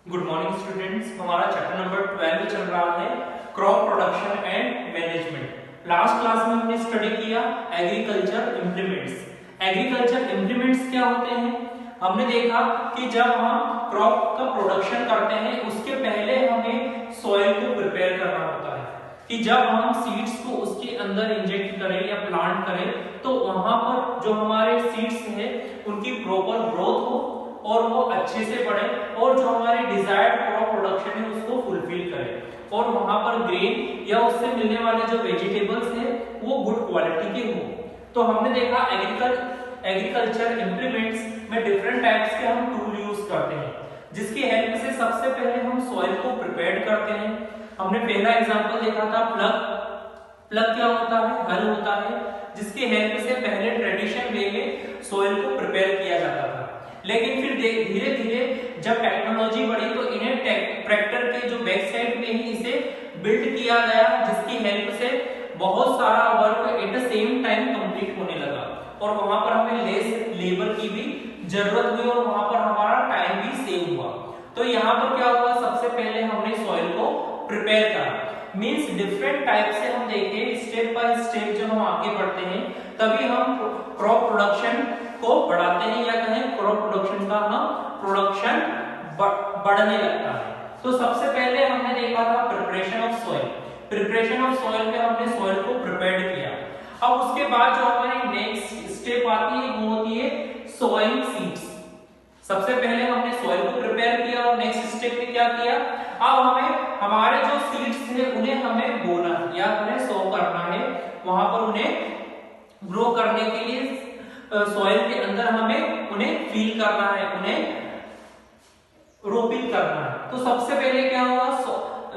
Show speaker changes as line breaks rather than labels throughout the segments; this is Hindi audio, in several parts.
Good morning students. हमारा चैप्टर नंबर 12 चल रहा है crop production and management. Last class में हमने स्टडी किया एग्रीकल्चर इम्प्लीमेंट्स। एग्रीकल्चर इम्प्लीमेंट्स क्या होते हैं? हमने देखा कि जब हम क्रॉप का प्रोडक्शन करते हैं उसके पहले हमें सॉइल को प्रिपेयर करना होता है कि जब हम सीड्स को उसके अंदर इंजेक्ट करें या प्लांट करें तो वहां पर जो हमारे सीड्स हैं उनकी प्रॉपर ग्रोथ हो और वो अच्छे से बढ़े और जो हमारे डिजायर्ड क्रॉप प्रोडक्शन है उसको फुलफिल करे और वहां पर ग्रेन या उससे मिलने वाले जो वेजिटेबल्स हैं वो गुड क्वालिटी के हो। तो हमने देखा एग्रीकल्चर इम्प्लीमेंट्स में डिफरेंट टाइप्स के हम टूल यूज करते हैं जिसकी हेल्प से सबसे पहले हम सॉइल को प्रिपेयर करते हैं। हमने पहला एग्जांपल देखा था प्लग। प्लग क्या होता है? हल होता है जिसकी हेल्प से पहले ट्रेडिशनल वे में सॉइल को प्रिपेयर किया जाता था, लेकिन फिर धीरे धीरे जब टेक्नोलॉजी बढ़ी तो इन्हें ट्रैक्टर के जो बैक साइड में ही इसे बिल्ड किया गया जिसकी हेल्प से बहुत सारा work at the same time complete होने लगा और वहां पर हमें लेस लेबर की भी जरूरत हुई और वहां पर हमारा टाइम भी सेव हुआ। तो यहाँ पर क्या हुआ, सबसे पहले हमने सॉइल को प्रिपेयर करा। मींस डिफरेंट टाइप से हम देखें स्टेप बाय स्टेप जब हम आगे बढ़ते हैं तभी हम क्रॉप प्रोडक्शन को बढ़ाते हैं या कहें क्रॉप प्रोडक्शन का हम प्रोडक्शन बढ़ने लगता है। तो सबसे पहले हमने देखा था preparation of soil. Preparation of soil में हमने सॉइल को प्रिपेयर किया। अब उसके बाद जो हमारी नेक्स्ट स्टेप आती है वो होती है सोइंग सीड्स। सबसे पहले हमने सॉइल को प्रिपेयर किया और नेक्स्ट स्टेप में क्या किया, अब हमें हमारे जो सीड्स थे उन्हें हमें बोना या हमें सो करना है, वहां पर उन्हें ग्रो करने के लिए सॉइल के अंदर हमें उन्हें फील करना है, उन्हें रोपिंग करना है। तो सबसे पहले क्या हुआ,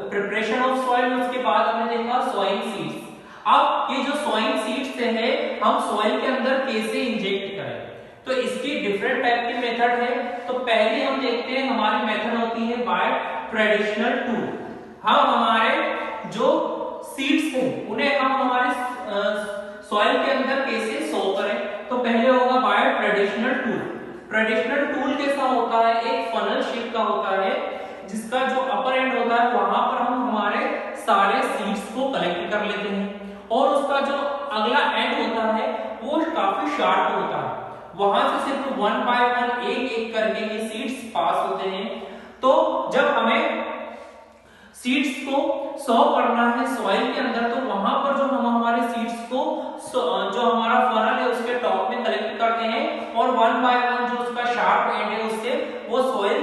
प्रिपरेशन ऑफ सॉइल। उसके बाद हमने देखा सोइंग सीड्स। अब ये जो सोइंग सीड्स है हम सॉइल के अंदर कैसे इंजेक्ट करें, तो इसकी डिफरेंट टाइप की मेथड है। तो पहले हम देखते हैं हमारी मेथड होती है बाय ट्रेडिशनल टूल। हम हमारे जो सीड्स हैं उन्हें हम हमारे सॉइल के अंदर कैसे सो करें, तो पहले होगा by traditional tool. Traditional tool कैसा होता है, एक फनल शेप का होता है जिसका जो अपर एंड होता है वहां पर हम हमारे सारे सीड्स को कलेक्ट कर लेते हैं और उसका जो अगला एंड होता है वो काफी शार्प होता है, वहां से सिर्फ वन बाय वन एक एक करके ये सीड्स पास होते हैं। तो जब हमें सीड्स को सो करना है सॉइल के अंदर तो वहां पर जो हम हमारे सीड्स को जो हमारा फनल है उसके टॉप में कलेक्ट करते हैं और वन बाय वन जो उसका शार्प एंड है उससे वो सॉइल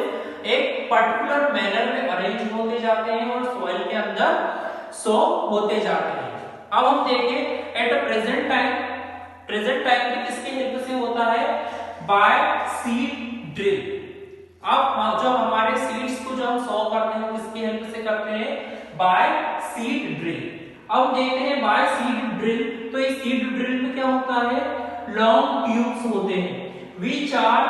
एक पर्टिकुलर मैनर में अरेंज होते जाते हैं और सॉइल के अंदर सो होते जाते हैं। अब हम देखें एट अ प्रेजेंट टाइम में किसकी हेल्प से होता है, बाय सीड ड्रिल। अब जो हमारे सीड्स को जो हम सो करते हैं किसकी हेल्प से करते हैं, बाय सीड ड्रिल। अब देखते हैं बाय सीड ड्रिल। तो इस सीड ड्रिल में क्या होता है, लॉन्ग ट्यूब्स होते हैं which are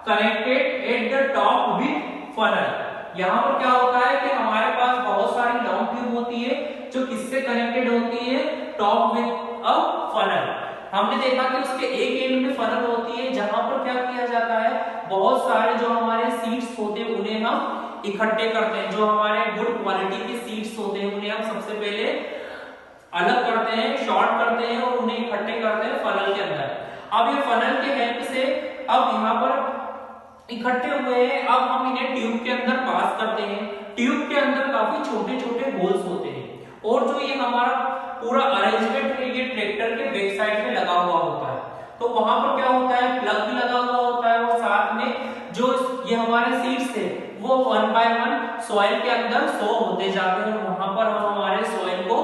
connected at the top with funnel. यहाँ पर क्या होता है कि हमारे पास बहुत सारी लॉन्ग ट्यूब होती है जो किससे कनेक्टेड होती है, टॉप विद अ फनल। हमने देखा कि उसके एक एंड में फनल होती है जहां पर क्या किया जाता है, बहुत सारे जो हमारे सीड्स होते हैं उन्हें हम इकट्ठे करते हैं। जो हमारे गुड क्वालिटी के सीड्स होते हैं उन्हें हम सबसे पहले अलग करते हैं, शॉर्ट करते हैं और उन्हें इकट्ठे करते हैं फनल के अंदर। अब ये फनल के हेल्प से अब यहाँ पर इकट्ठे हुए हैं, अब हम इन्हें ट्यूब के अंदर पास करते हैं। ट्यूब के अंदर काफी छोटे छोटे होल्स होते हैं और जो ये हमारा पूरा अरेंजमेंट है ये ट्रैक्टर के बैक साइड में लगा हुआ होता है। तो वहां पर क्या होता है, प्लग भी लगा हुआ होता है और साथ में जो ये हमारे सीड्स है वो वन बाय वन सॉइल के अंदर सो होते जाते हैं और वहां पर हम हमारे सॉइल को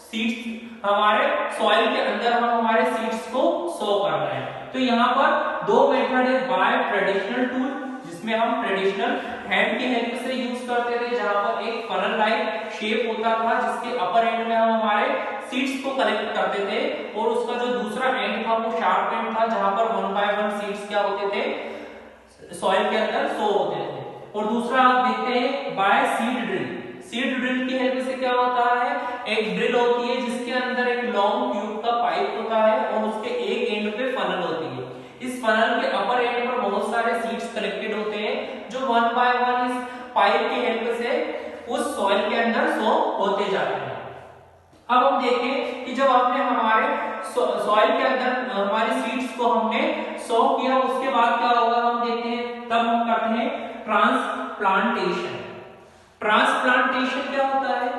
सीड्स हमारे सॉइल के अंदर हम हमारे सीड्स को सो कर रहे हैं। तो यहाँ पर दो मेथड है, बाय ट्रेडिशनल टूल जिसमें हम ट्रेडिशनल हैंड की हेल्प से यूज करते थे जहां पर एक फनल लाइक शेप होता था जिसके अपर एंड में हम हमारे सीड्स को कलेक्ट करते थे और उसका जो दूसरा एंड था वो शार्प एंड था जहां पर वन बाय वन सीड्स क्या होते थे, सॉइल के अंदर सो होते थे। और दूसरा आप देखते हैं by seed drill. Seed drill की हेल्प से क्या होता है, एक ड्रिल होती है जिसके अंदर एक लॉन्ग ट्यूब का पाइप होता है और उसके एक एंड पे फनल होती है। इस फनल के अपर एंड पर बहुत सारे सीड्स कलेक्टेड होते हैं जो वन बाय वन इस सॉइल के अंदर हमारी सीड्स को हमने सो किया, उसके बाद क्या होगा हम देखते हैं, तब हम करते हैं ट्रांसप्लांटेशन। ट्रांसप्लांटेशन क्या होता है?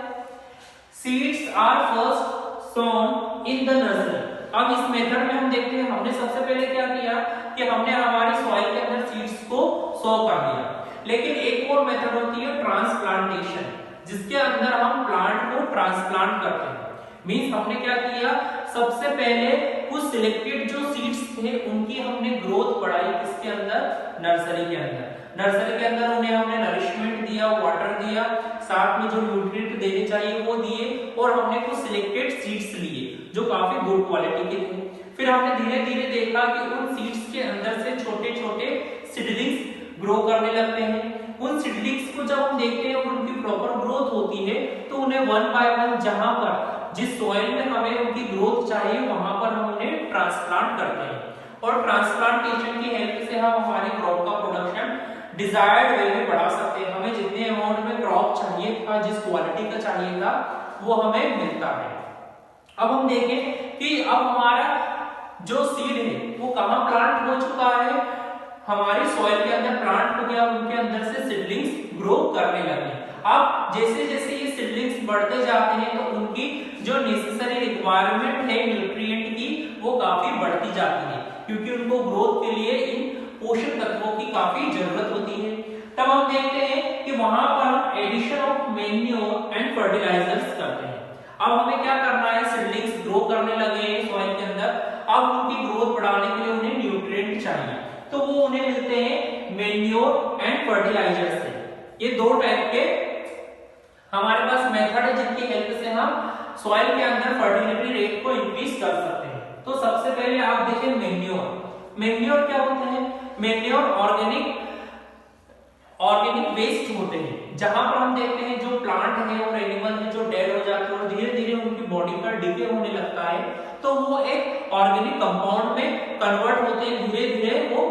Seeds are first sown in the nursery. अब इस मेथड में हम देखते हैं, हमने सबसे पहले क्या किया कि हमने हमारी सॉइल के अंदर सीड्स को सो कर दिया, लेकिन एक और मेथड होती है ट्रांसप्लांटेशन, जिसके अंदर हम प्लांट को ट्रांसप्लांट करते हैं। मींस हमने क्या किया, सबसे पहले कुछ सिलेक्टेड जो सीड्स थे उनकी हमने ग्रोथ बढ़ाई, किसके अंदर? नर्सरी के अंदर। नर्सरी के अंदर उन्हें हमने नरिशमेंट दिया, वाटर दिया, साथ में जो न्यूट्रिएंट देने चाहिए वो दिए, और हमने कुछ सिलेक्टेड सीड्स लिए जो काफी गुड क्वालिटी के थे। फिर हमने धीरे धीरे देखा कि उन सीड्स के अंदर से छोटे छोटे सीडलिंग्स ग्रो करने लगते हैं। उन सीडलिंग्स को जब हम देखते हैं और उनकी प्रॉपर ग्रोथ होती है, तो उन्हें वन बाय वन जहां पर जिस सॉइल में हमें उनकी ग्रोथ चाहिए वहां पर हम उन्हें ट्रांसप्लांट करते हैं, और ट्रांसप्लांटेशन की हेल्प से हम हमारी क्रॉप का प्रोडक्शन डिजायर्ड वे में बढ़ा सकते हैं। हमें जितने अमाउंट में क्रॉप चाहिए था, जिस क्वालिटी का चाहिए था, वो हमें मिलता है। अब हम देखें कि अब हमारा जो सीड है वो कहां प्लांट हो चुका है, हमारी सॉइल के अंदर प्लांट हो गया, उनके अंदर से सीडलिंग्स ग्रो करने लगे। अब जैसे जैसे ये सीडलिंग्स बढ़ते जाते हैं तो उनकी जो नेसेसरी रिक्वायरमेंट है न्यूट्रिएंट की, वो काफी बढ़ती जाती है, क्योंकि उनको ग्रोथ के लिए इन पोषक तत्वों की काफी जरूरत होती है। तब हम देखते हैं कि वहां पर हम addition of manure and fertilizers करते हैं। अब हमें क्या करना है, सीडलिंग्स ग्रो करने लगे हैं सॉइल के अंदर, अब उनकी ग्रोथ बढ़ाने के लिए उन्हें न्यूट्रिएंट चाहिए, तो वो उन्हें मिलते हैं मैन्योर एंड फर्टिलाइजर से। ये दो टाइप के हमारे पास मेथड है जिनकी हेल्प से हम सॉइल के अंदर फर्टिलिटी रेट को इंक्रीज कर सकते हैं। तो सबसे पहले आप देखें मैन्योर। मैन्योर क्या होते हैं? मैन्योर ऑर्गेनिक वेस्ट होते हैं, जहां पर हम देखते हैं जो प्लांट है और एनिमल है जो डेड हो जाते हैं और धीरे धीरे उनकी बॉडी पर डिके होने लगता है, तो वो एक ऑर्गेनिक कंपाउंड में कन्वर्ट होते हैं, धीरे धीरे वो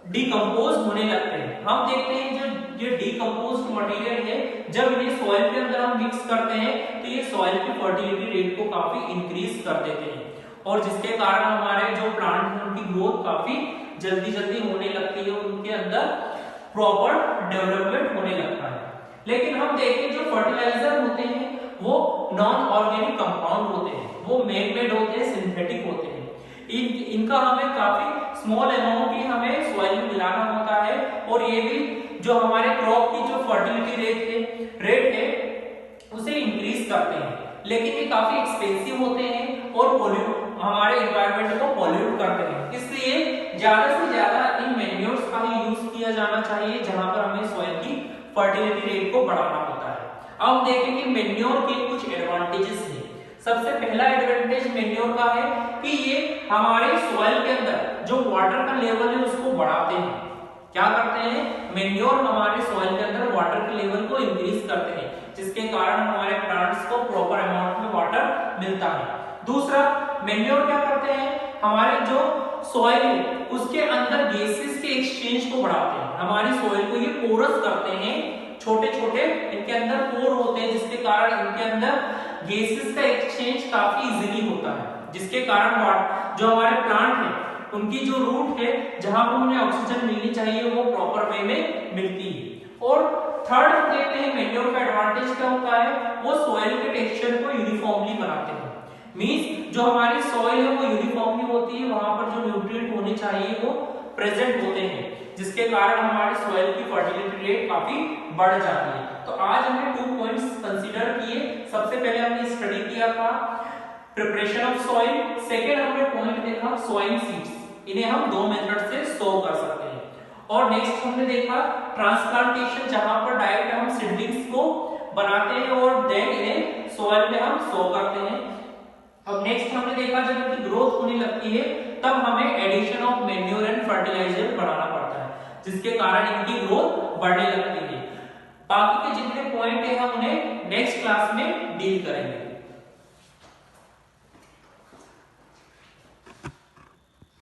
डिकम्पोज होने लगते हैं। हम देखते हैं जो ये डिकम्पोज्ड मटेरियल है, जब इन्हें सॉइल के अंदर हम मिक्स करते हैं तो ये सॉइल की फर्टिलिटी रेट को काफी इंक्रीज कर देते हैं, और जिसके कारण हमारे जो प्लांट हैं उनकी ग्रोथ काफी जल्दी जल्दी होने लगती है, उनके अंदर प्रॉपर डेवलपमेंट होने लगता है। लेकिन हम देखें जो फर्टिलाइजर होते हैं वो नॉन ऑर्गेनिक कंपाउंड होते हैं, वो मैन मेड होते हैं, सिंथेटिक होते हैं। इनका हमें काफी स्मॉल अमाउंट ही हमें सॉइल में मिलाना होता है, और ये भी जो हमारे क्रॉप की जो फर्टिलिटी रेट है उसे इंक्रीज करते हैं, लेकिन ये काफी एक्सपेंसिव होते हैं और हमारे एनवायरनमेंट को पॉल्यूट करते हैं। इसलिए ज्यादा से ज्यादा इन मैन्योर्स का ही यूज किया जाना चाहिए जहां पर हमें सॉइल की फर्टिलिटी रेट को बढ़ाना होता है। अब देखें कि मैन्योर के कुछ एडवांटेजेस हैं। सबसे पहला एडवांटेज मैन्योर का है कि ये हमारे सॉइल के अंदर जो वाटर का लेवल है उसको बढ़ाते हैं। क्या करते हैं? मैन्योर हमारे सॉइल के अंदर वाटर के लेवल को इंक्रीज करते हैं, जिसके कारण हमारे प्लांट्स को प्रॉपर अमाउंट में वाटर मिलता है। दूसरा, मैन्योर क्या करते हैं, हमारे जो सॉइल है उसके अंदर गैसेस के एक्सचेंज को बढ़ाते हैं। हमारी सॉइल को ये पोरस करते हैं, छोटे छोटे इनके अंदर पोर होते हैं, जिसके कारण इनके अंदर गैसेस का एक्सचेंज काफी इजीली होता है, जिसके कारण जो हमारे प्लांट है उनकी जो रूट है जहां पर उन्हें ऑक्सीजन मिलनी चाहिए वो प्रॉपर वे में मिलती है। और थर्ड देखते हैं मैन्योर का एडवांटेज क्या होता है, वो सॉइल के टेक्सचर को यूनिफॉर्मली बनाते हैं। मींस जो हमारी सॉइल है वो यूनिफॉर्मली होती है, वहां पर जो न्यूट्रिएंट होने चाहिए वो प्रेजेंट होते हैं, जिसके कारण हमारे सॉइल की फर्टिलिटी रेट काफी बढ़ जाती है। तो आज हमने 2 पॉइंट्स कंसीडर किए। सबसे पहले हमने स्टडी किया था प्रिपरेशन ऑफ सॉइल, सेकंड हमने पॉइंट देखा सोइंग सीड्स, इन्हें हम 2 मेथड से सो कर सकते हैं, और नेक्स्ट हमने देखा ट्रांसप्लांटेशन, जहां पर डायरेक्ट हम सीडलिंग्स को बनाते हैं और देन इन्हें सॉइल में हम सो करते हैं। अब नेक्स्ट हमने देखा जब इनकी ग्रोथ होने लगती है तब हमें addition of manure and fertilizer बढ़ाना पड़ता है, जिसके कारण इनकी ग्रोथ बढ़ने लगती है। बाकी के जितने पॉइंट है हम उन्हें नेक्स्ट क्लास में डील करेंगे।